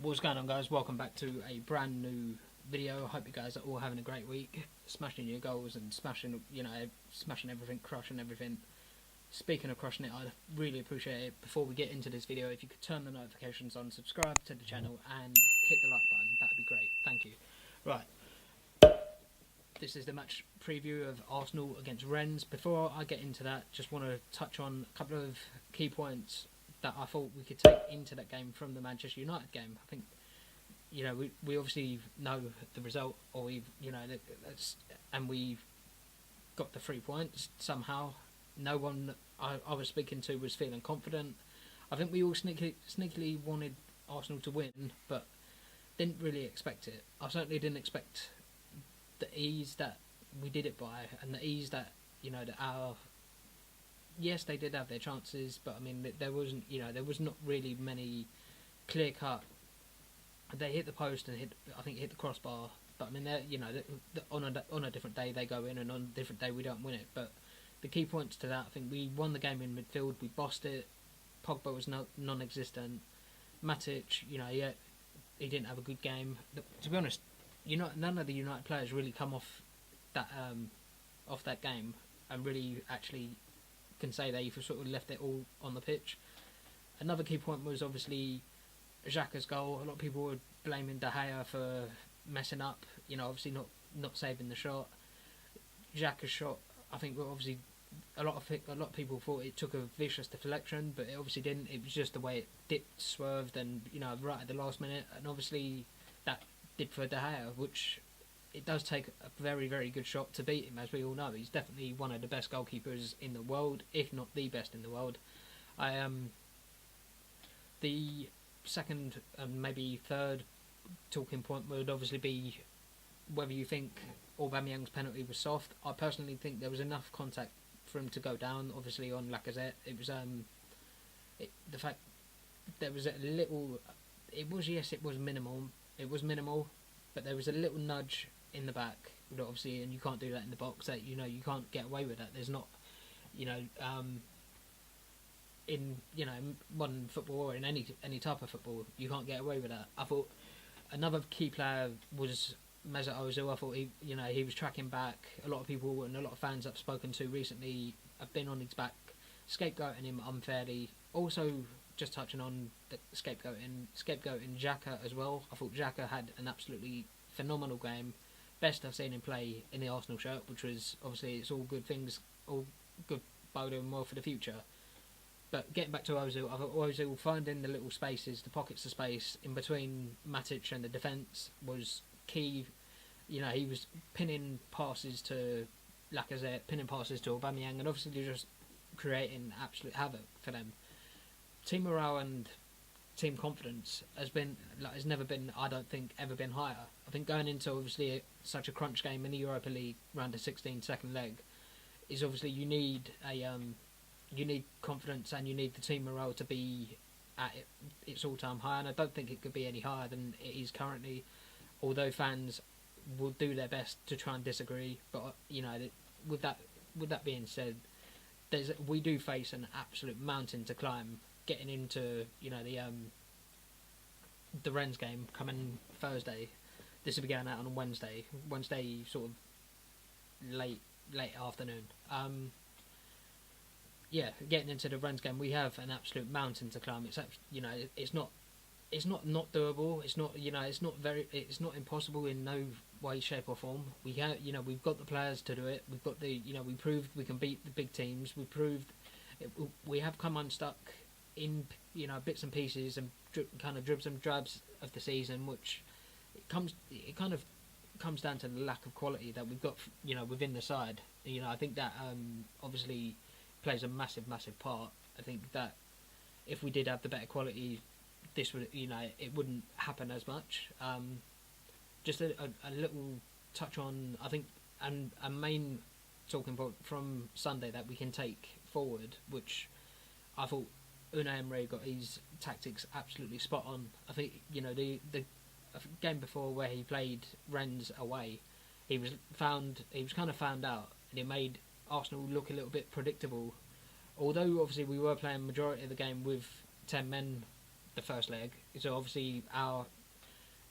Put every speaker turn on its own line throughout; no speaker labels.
What's going on, guys? Welcome back to a brand new video. I hope you guys are all having a great week, smashing your goals and smashing everything, crushing everything. Speaking of crushing it, I'd really appreciate it. Before we get into this video, if you could turn the notifications on, subscribe to the channel and hit the like button, that'd be great. Thank you. Right, this is the match preview of Arsenal against Rennes. Before I get into that, just want to touch on a couple of key points that I thought we could take into that game from the Manchester United game. I think, we obviously know the result, or and we've got the 3 points somehow. No one I was speaking to was feeling confident. I think we all sneakily wanted Arsenal to win, but didn't really expect it. I certainly didn't expect the ease that we did it by, and the ease that yes, they did have their chances, but I mean, there was not really many clear cut. They hit the post and hit the crossbar, but I mean, on a different day they go in, and on a different day we don't win it. But the key points to that, I think we won the game in midfield. We bossed it. Pogba was non-existent. Matic, he didn't have a good game. To be honest, none of the United players really come off that game and really actually can say they've sort of left it all on the pitch. Another key point was obviously Xhaka's goal. A lot of people were blaming De Gea for messing up, obviously not saving the shot. Xhaka's shot, I think, obviously a lot of people thought it took a vicious deflection, but it obviously didn't. It was just the way it dipped, swerved, and right at the last minute, and obviously that did for De Gea, which it does take a very, very good shot to beat him, as we all know. He's definitely one of the best goalkeepers in the world, if not the best in the world. The second and maybe third talking point would obviously be whether you think Aubameyang's penalty was soft. I personally think there was enough contact for him to go down. Obviously on Lacazette, it was the fact there was a little. It was minimal. It was minimal, but there was a little nudge in the back, obviously, and you can't do that in the box. That you can't get away with that. There's not, in modern football or in any type of football, you can't get away with that. I thought another key player was Mesut Ozil. I thought he was tracking back. A lot of people and a lot of fans I've spoken to recently have been on his back, scapegoating him unfairly. Also, just touching on the scapegoating Xhaka as well. I thought Xhaka had an absolutely phenomenal game. Best I've seen him play in the Arsenal shirt, which was obviously, it's all good things, all good boding well for the future. But getting back to Ozil, I thought Ozil finding the little spaces, the pockets of space in between Matic and the defence was key. He was pinning passes to Lacazette, pinning passes to Aubameyang, and obviously just creating absolute havoc for them. Team morale and team confidence has never been, I don't think, ever been higher. I think going into obviously such a crunch game in the Europa League round of 16, second leg, is obviously you need confidence, and you need the team morale to be at its all-time high, and I don't think it could be any higher than it is currently, although fans will do their best to try and disagree. But with that being said, we do face an absolute mountain to climb getting into the Rennes game coming Thursday. This will be going out on Wednesday sort of late afternoon. Getting into the Rennes game, we have an absolute mountain to climb. It's not doable. It's not impossible in no way, shape or form. We've got the players to do it. We've got we proved we can beat the big teams. We have come unstuck in bits and pieces and kind of dribs and drabs of the season, which it kind of comes down to the lack of quality that we've got within the side. I think that obviously plays a massive part. I think that if we did have the better quality, this would it wouldn't happen as much. Just a little touch on, I think, and a main talking point from Sunday that we can take forward, which I thought Unai Emery got his tactics absolutely spot on. I think the game before where he played Rennes away, he was kind of found out, and it made Arsenal look a little bit predictable. Although obviously we were playing majority of the game with 10 men the first leg, so obviously our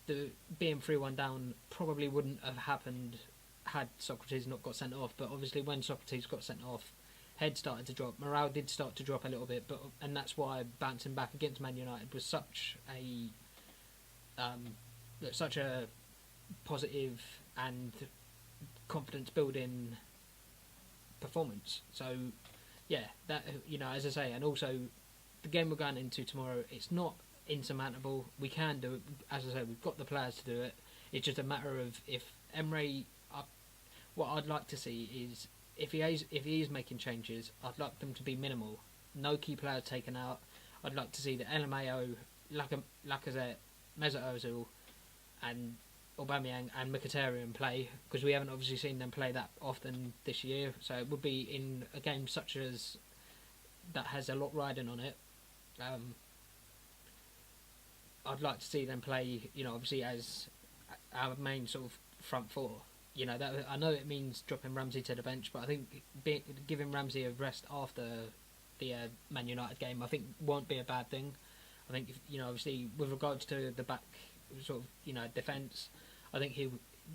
the being 3-1 down probably wouldn't have happened had Socrates not got sent off. But obviously, when Socrates got sent off, head started to drop. Morale did start to drop a little bit, and that's why bouncing back against Man United was such a positive and confidence building performance. So yeah, that, as I say, and also the game we're going into tomorrow, it's not insurmountable. We can do it. As I say, we've got the players to do it. It's just a matter of if Emre. What I'd like to see is if he is making changes, I'd like them to be minimal. No key players taken out. I'd like to see the LMAO, Lacazette, Mesut Ozil, and Aubameyang and Mkhitaryan play, because we haven't obviously seen them play that often this year. So it would be in a game such as that has a lot riding on it. I'd like to see them play, obviously as our main sort of front four. That I know it means dropping Ramsey to the bench, but I think giving Ramsey a rest after the Man United game, I think won't be a bad thing. I think obviously with regards to the back sort of defence, I think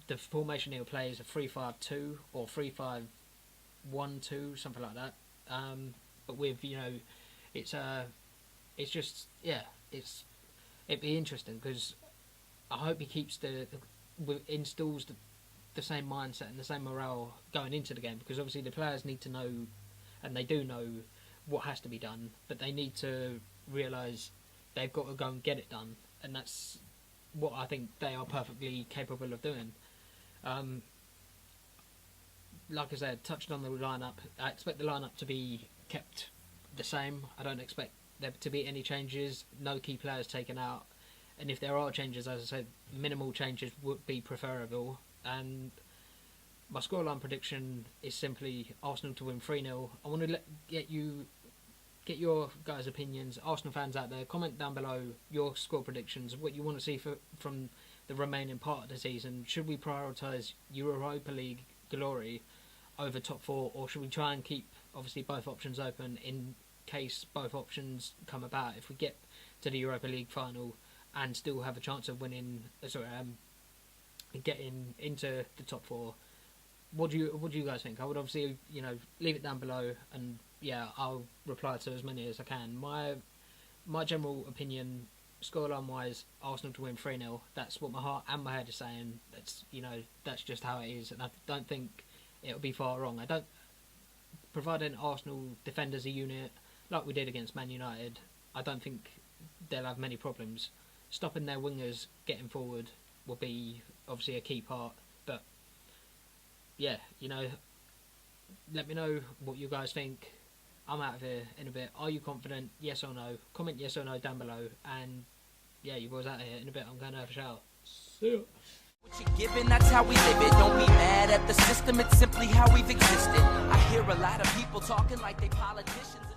the formation he'll play is a 3-5-2 or 3-5-1-2, something like that. But with it'd be interesting, because I hope he keeps installs the same mindset and the same morale going into the game, because obviously the players need to know, and they do know what has to be done, but they need to realise they've got to go and get it done, and that's what I think they are perfectly capable of doing. Like I said, touched on the lineup. I expect the lineup to be kept the same. I don't expect there to be any changes, no key players taken out, and if there are changes, as I said, minimal changes would be preferable. And my scoreline prediction is simply Arsenal to win 3-0. I want to get your guys' opinions, Arsenal fans out there. Comment down below your score predictions, what you want to see from the remaining part of the season. Should we prioritise Europa League glory over top four, or should we try and keep obviously both options open in case both options come about? If we get to the Europa League final and still have a chance of winning, getting into the top four, what do you guys think? I would obviously leave it down below, and I'll reply to as many as I can. My general opinion, scoreline wise, Arsenal to win 3-0. That's what my heart and my head is saying. That's just how it is, and I don't think it'll be far wrong. Providing Arsenal defend as a unit like we did against Man United, I don't think they'll have many problems. Stopping their wingers getting forward will be obviously a key part, but let me know what you guys think. I'm out of here in a bit. Are you confident? Yes or no? Comment yes or no down below, and you boys out of here in a bit. I'm going to have a shower. See ya.
What you're giving, that's how we live it. Don't be mad at the system, it's simply how we've existed. I hear a lot of people talking like they politicians.